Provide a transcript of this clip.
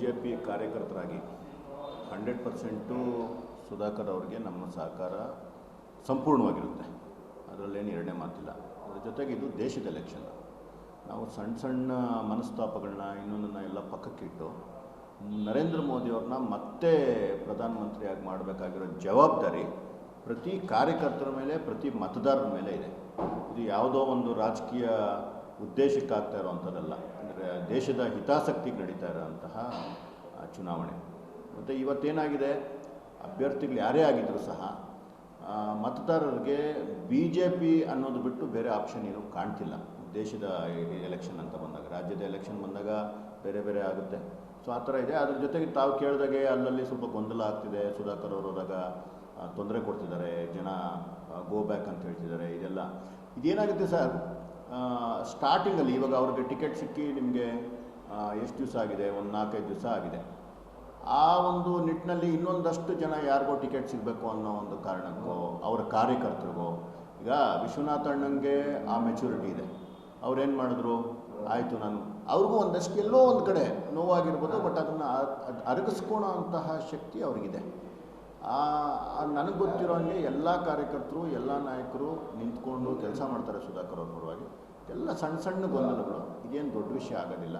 BJP ಕಾರ್ಯಕರ್ತರಾಗಿ 100% Sudhakar ಅವರಿಗೆ ನಮ್ಮ ಸಹಕಾರ ಸಂಪೂರ್ಣವಾಗಿರುತ್ತೆ. ಅದರಲ್ಲೇನು ಎರಡನೇ ಮಾತಿಲ್ಲ. ಅದರ ಜೊತೆಗೆ ಇದು ದೇಶದ ಎಲೆಕ್ಷನ್. ನಾವು ಸಣ್ಣ ಸಣ್ಣ ಮನಸ್ತಾಪಗಳನ್ನ ಇನ್ನೊಂದನ್ನು ಎಲ್ಲ ಪಕ್ಕಕ್ಕಿಟ್ಟು ನರೇಂದ್ರ ಮೋದಿಯವ್ರನ್ನ ಮತ್ತೆ ಪ್ರಧಾನಮಂತ್ರಿಯಾಗಿ ಮಾಡಬೇಕಾಗಿರೋ ಜವಾಬ್ದಾರಿ ಪ್ರತಿ ಕಾರ್ಯಕರ್ತರ ಮೇಲೆ, ಪ್ರತಿ ಮತದಾರರ ಮೇಲೆ ಇದೆ. ಇದು ಯಾವುದೋ ಒಂದು ರಾಜಕೀಯ ಉದ್ದೇಶಕ್ಕಾಗ್ತಾ ಇರೋವಂಥದ್ದಲ್ಲ. ಅಂದರೆ ದೇಶದ ಹಿತಾಸಕ್ತಿಗೆ ನಡೀತಾ ಇರೋಂತಹ ಚುನಾವಣೆ. ಮತ್ತು ಇವತ್ತೇನಾಗಿದೆ, ಅಭ್ಯರ್ಥಿಗಳು ಯಾರೇ ಆಗಿದ್ದರೂ ಸಹ ಮತದಾರರಿಗೆ BJP ಅನ್ನೋದು ಬಿಟ್ಟು ಬೇರೆ ಆಪ್ಷನ್ ಏನೂ ಕಾಣ್ತಿಲ್ಲ. ದೇಶದ ಎಲೆಕ್ಷನ್ ಅಂತ ಬಂದಾಗ, ರಾಜ್ಯದ ಎಲೆಕ್ಷನ್ ಬಂದಾಗ ಬೇರೆ ಬೇರೆ ಆಗುತ್ತೆ. ಸೊ ಆ ಥರ ಇದೆ. ಅದ್ರ ಜೊತೆಗೆ ತಾವು ಕೇಳಿದಾಗೆ ಅಲ್ಲಲ್ಲಿ ಸ್ವಲ್ಪ ಗೊಂದಲ ಆಗ್ತಿದೆ. ಸುಧಾಕರ್ ಅವರು ಹೋದಾಗ ತೊಂದರೆ ಕೊಡ್ತಿದ್ದಾರೆ, ಜನ ಗೋ ಬ್ಯಾಕ್ ಅಂತ ಹೇಳ್ತಿದ್ದಾರೆ. ಇದೇನಾಗುತ್ತೆ ಸರ್, ಸ್ಟಾರ್ಟಿಂಗಲ್ಲಿ ಇವಾಗ ಅವ್ರಿಗೆ ಟಿಕೆಟ್ ಸಿಕ್ಕಿ ನಿಮಗೆ ಎಷ್ಟು ದಿವಸ ಆಗಿದೆ, ಒಂದು 4-5 ದಿವಸ ಆಗಿದೆ. ಆ ಒಂದು ನಿಟ್ಟಿನಲ್ಲಿ ಇನ್ನೊಂದಷ್ಟು ಜನ ಯಾರಿಗೋ ಟಿಕೆಟ್ ಸಿಗಬೇಕು ಅನ್ನೋ ಒಂದು ಕಾರಣಕ್ಕೋ, ಅವರ ಕಾರ್ಯಕರ್ತರಿಗೋ, ಈಗ ವಿಶ್ವನಾಥ್ ಅಣ್ಣಂಗೆ ಆ ಮೆಚುರಿಟಿ ಇದೆ. ಅವ್ರೇನು ಮಾಡಿದ್ರು, ಆಯಿತು ಅವ್ರಿಗೂ ಒಂದಷ್ಟು ಎಲ್ಲೋ ಒಂದು ಕಡೆ ನೋವಾಗಿರ್ಬೋದು, ಬಟ್ ಅದನ್ನು ಅರಗಿಸ್ಕೊಳೋ ಅಂತಹ ಶಕ್ತಿ ಅವ್ರಿಗಿದೆ. ನನಗೆ ಗೊತ್ತಿರೋ ಹಾಗೆ ಎಲ್ಲ ಕಾರ್ಯಕರ್ತರು, ಎಲ್ಲ ನಾಯಕರು ನಿಂತ್ಕೊಂಡು ಕೆಲಸ ಮಾಡ್ತಾರೆ ಸುಧಾಕರ್ ಅವ್ರ ಪರವಾಗಿ. ಎಲ್ಲ ಸಣ್ಣ ಸಣ್ಣ ಗೊಂದಲಗಳು, ಇದೇನು ದೊಡ್ಡ ವಿಷಯ ಆಗೋದಿಲ್ಲ.